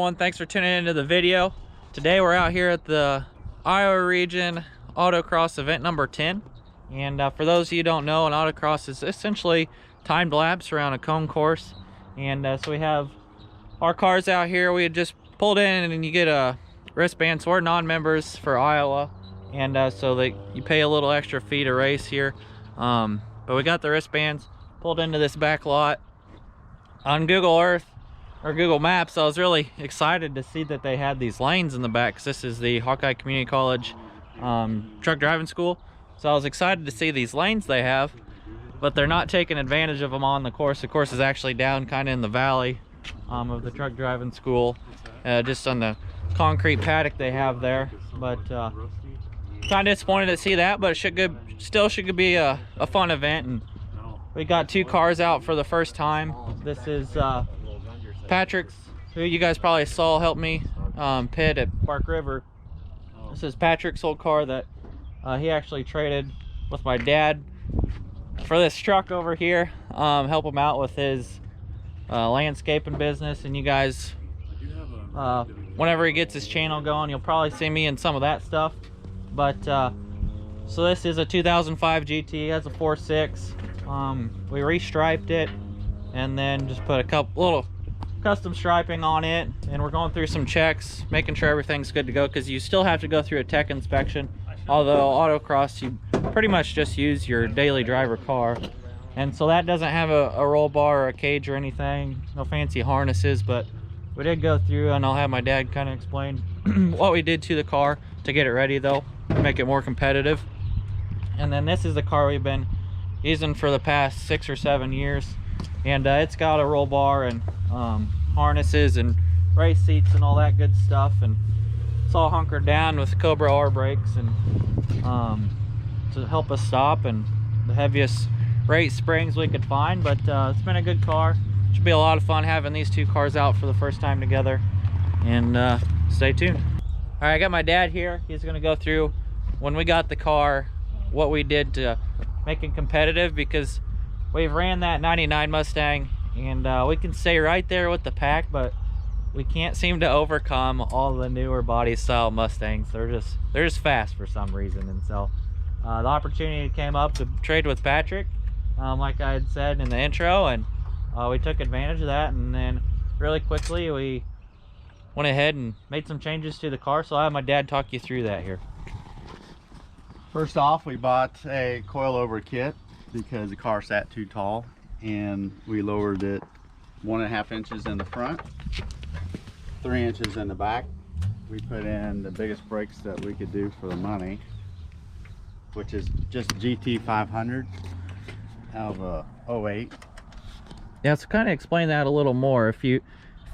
everyone, thanks for tuning into the video. Today we're out here at the Iowa Region Autocross event number 10. And for those of you who don't know, an autocross is essentially timed laps around a cone course. And so we have our cars out here. We had just pulled in and you get a wristband. So we're non-members for Iowa. And so you pay a little extra fee to race here. But we got the wristbands, pulled into this back lot. On Google Earth, or Google Maps, I was really excited to see that they had these lanes in the back, because this is the Hawkeye Community College truck driving school. So I was excited to see these lanes they have, but they're not taking advantage of them on the course. The course is actually down kind of in the valley of the truck driving school, just on the concrete paddock they have there. But kind of disappointed to see that, but it still should be a fun event. And we got two cars out for the first time. This is Patrick's, who you guys probably saw help me pit at Park River. This is Patrick's old car that he actually traded with my dad for this truck over here. Help him out with his landscaping business. And you guys, whenever he gets his channel going, you'll probably see me in some of that stuff. But so this is a 2005 GT. It has a 4.6. We restriped it and then just put a couple little custom striping on it, and we're going through some checks, making sure everything's good to go, because you still have to go through a tech inspection. Although autocross, you pretty much just use your daily driver car, and so that doesn't have a roll bar or a cage or anything, no fancy harnesses. But we did go through, and I'll have my dad kind of explain what we did to the car to get it ready, though, to make it more competitive. And then this is the car we've been using for the past 6 or 7 years, and it's got a roll bar and harnesses and race seats and all that good stuff, and it's all hunkered down with Cobra R brakes and to help us stop, and the heaviest race springs we could find. But it's been a good car. Should be a lot of fun having these two cars out for the first time together, and stay tuned. All right, I got my dad here. He's going to go through, when we got the car, what we did to make it competitive, because we've ran that 99 Mustang and we can stay right there with the pack, but we can't seem to overcome all the newer body style Mustangs. They're just fast for some reason. And so the opportunity came up to trade with Patrick, like I had said in the intro, and we took advantage of that. And then really quickly we went ahead and made some changes to the car. So I'll have my dad talk you through that here. First off, we bought a coilover kit because the car sat too tall, and we lowered it 1.5 inches in the front, 3 inches in the back. We put in the biggest brakes that we could do for the money, which is just GT 500 out of a 08. Yeah, so kind of explain that a little more. If you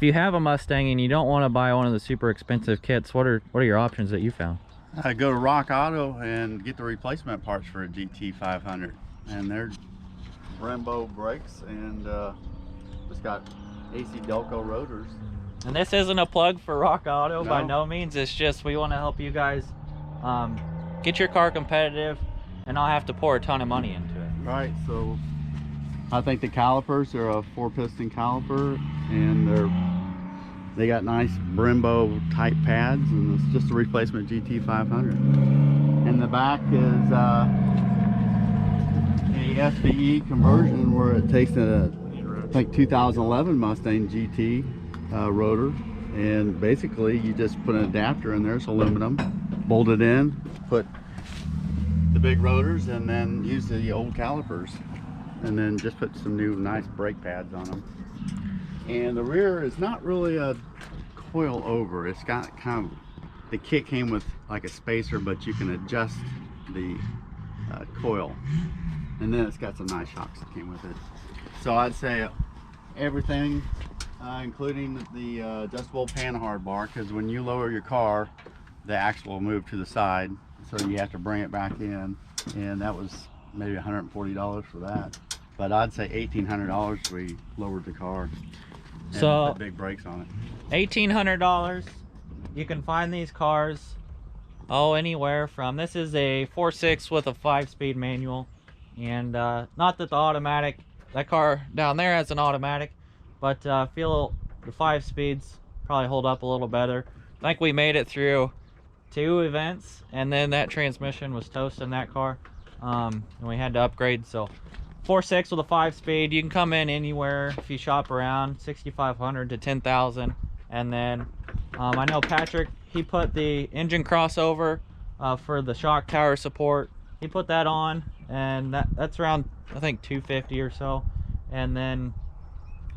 have a Mustang and you don't want to buy one of the super expensive kits, what are your options that you found? Go to Rock Auto and get the replacement parts for a GT 500, and they're Brembo brakes, and it's got AC Delco rotors. And this isn't a plug for Rock Auto, no. By no means. It's just we want to help you guys get your car competitive and not have to pour a ton of money into it. Right, so I think the calipers are a 4-piston caliper, and they got nice Brembo type pads, and it's just a replacement GT 500. And the back is a SVE conversion, where it takes a, I think, 2011 Mustang GT rotor, and basically you just put an adapter in there. It's aluminum, bolt it in, put the big rotors, and then use the old calipers, and then just put some new nice brake pads on them. And the rear is not really a coil over. It's got kind of, the kit came with like a spacer, but you can adjust the coil. And then it's got some nice shocks that came with it. So I'd say everything, including the adjustable panhard bar, because when you lower your car, the axle will move to the side, so you have to bring it back in, and that was maybe $140 for that. But I'd say $1,800 we lowered the car. So put big brakes on it. $1,800. You can find these cars anywhere from, this is a 4.6 with a 5-speed manual, and not that the automatic, that car down there has an automatic, but feel the 5 speeds probably hold up a little better. I think we made it through 2 events, and then that transmission was toast in that car, and we had to upgrade. So 4.6 with a 5-speed. You can come in anywhere if you shop around, 6,500 to 10,000. And then I know Patrick, he put the engine crossover for the shock tower support. He put that on, and that's around, I think, 250 or so. And then,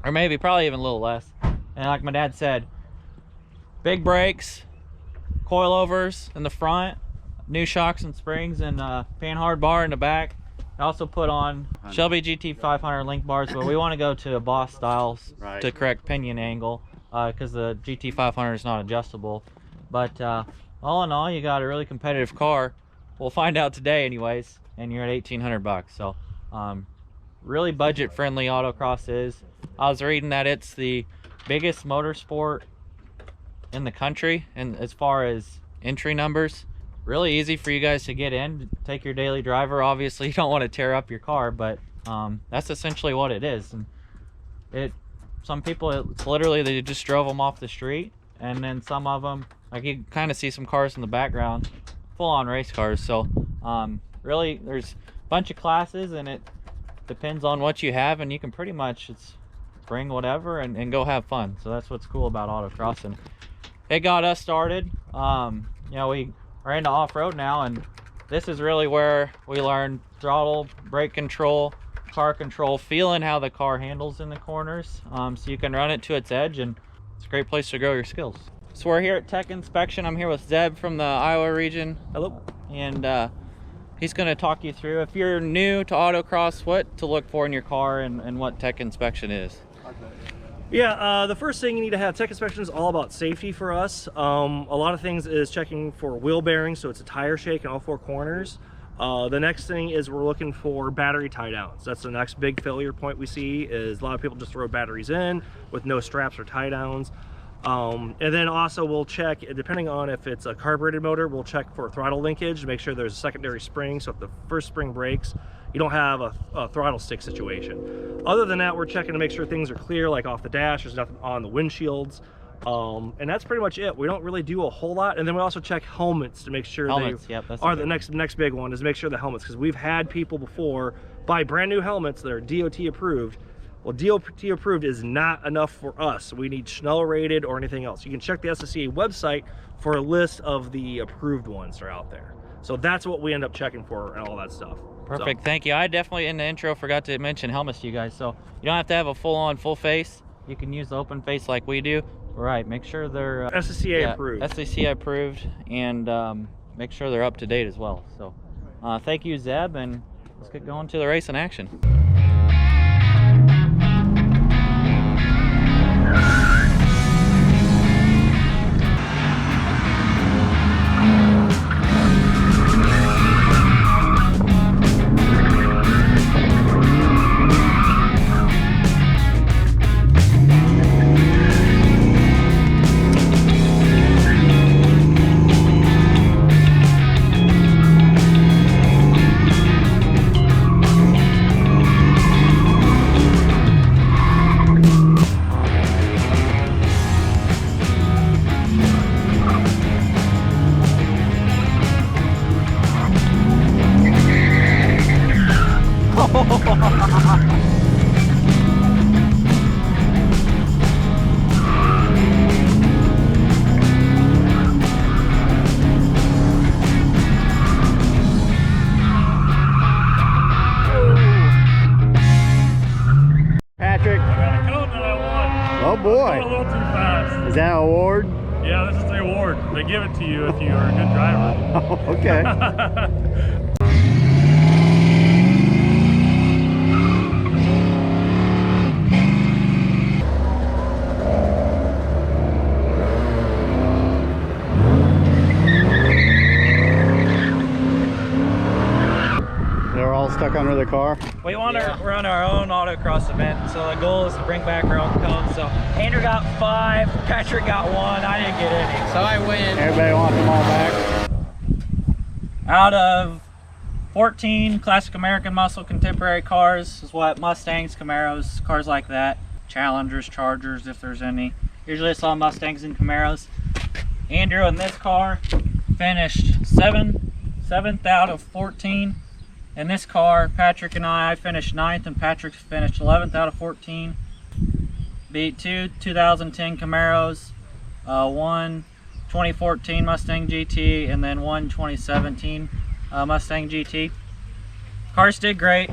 or maybe probably even a little less. And like my dad said, big brakes, coilovers in the front, new shocks and springs, and panhard bar in the back. I also put on Shelby GT 500 link bars, but we want to go to a Boss styles to correct pinion angle, because the GT 500 is not adjustable. But all in all, you got a really competitive car. We'll find out today anyways, and you're at 1,800 bucks. So really budget friendly Autocross is. I was reading that it's the biggest motorsport in the country, and as far as entry numbers, really easy for you guys to get in, take your daily driver. Obviously you don't want to tear up your car, but that's essentially what it is. And some people, it's literally they just drove them off the street, and then some of them, like you kind of see some cars in the background, full-on race cars. So really there's a bunch of classes, and it depends on what you have, and you can pretty much bring whatever and go have fun. So that's what's cool about autocross, and it got us started. You know, we are into off-road now, and this is really where we learn throttle, brake control, car control, feeling how the car handles in the corners, so you can run it to its edge, and it's a great place to grow your skills. So we're here at Tech Inspection. I'm here with Zeb from the Iowa region. Hello. And he's going to talk you through, if you're new to autocross, what to look for in your car and what Tech Inspection is. Yeah, the first thing you need to have, Tech Inspection is all about safety for us. A lot of things is checking for wheel bearings, so it's a tire shake in all 4 corners. The next thing is we're looking for battery tie downs. That's the next big failure point we see, is a lot of people just throw batteries in with no straps or tie downs. And then also we'll check, depending on if it's a carbureted motor, we'll check for throttle linkage to make sure there's a secondary spring, so if the first spring breaks, you don't have a throttle stick situation. Other than that, we're checking to make sure things are clear, like off the dash, there's nothing on the windshields. And that's pretty much it. We don't really do a whole lot. And then we also check helmets to make sure helmets, they that's are the next big one, is make sure the helmets, because we've had people before buy brand new helmets that are DOT approved. Well, DOT approved is not enough for us. We need Schnell rated or anything else. You can check the SCCA website for a list of the approved ones that are out there. So that's what we end up checking for and all that stuff. Perfect, thank you. I definitely, in the intro, forgot to mention helmets to you guys. So you don't have to have a full-on full face. You can use the open face like we do. Right, make sure they're SCCA approved. SCCA approved, and make sure they're up to date as well. So thank you, Zeb, and let's get going to the race in action. Patrick. I got a code that I won. Oh boy. Going a little too fast. Is that an award? Yeah, this is the award. They give it to you if you are a good driver. Oh, okay. They're all stuck under the car. We want to run our own autocross event, so the goal is to bring back our own cones. So Andrew got 5, Patrick got 1, I didn't get any, so I win. Everybody wants them all back. Out of 14 classic American muscle contemporary cars is what Mustangs, Camaros, cars like that, Challengers, Chargers if there's any, Usually it's all Mustangs and Camaros. Andrew in this car finished 7th out of 14. In this car, Patrick and I finished 9th, and Patrick finished 11th out of 14. Beat 2 2010 Camaros, one 2014 Mustang GT, and then one 2017 Mustang GT. Cars did great.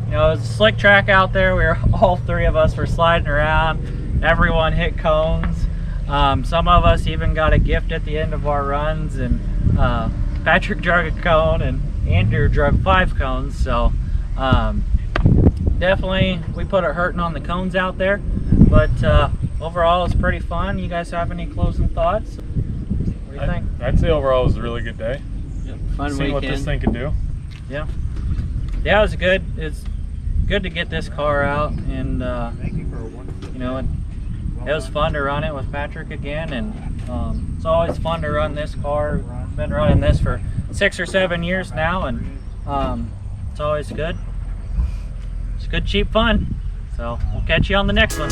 You know, it was a slick track out there. All three of us were sliding around. Everyone hit cones. Some of us even got a gift at the end of our runs, and Patrick drug a cone and Andrew drug 5 cones. So definitely we put it hurting on the cones out there, but overall it's pretty fun. You guys have any closing thoughts? What do you think? I'd say overall it was a really good day. Yep. Fun Seeing what this thing can do. Yeah, it was good. It's good to get this car out, and you know, it was fun to run it with Patrick again, and it's always fun to run this car. I've been running this for 6 or 7 years now, and it's always good. It's good, cheap fun. So we'll catch you on the next one.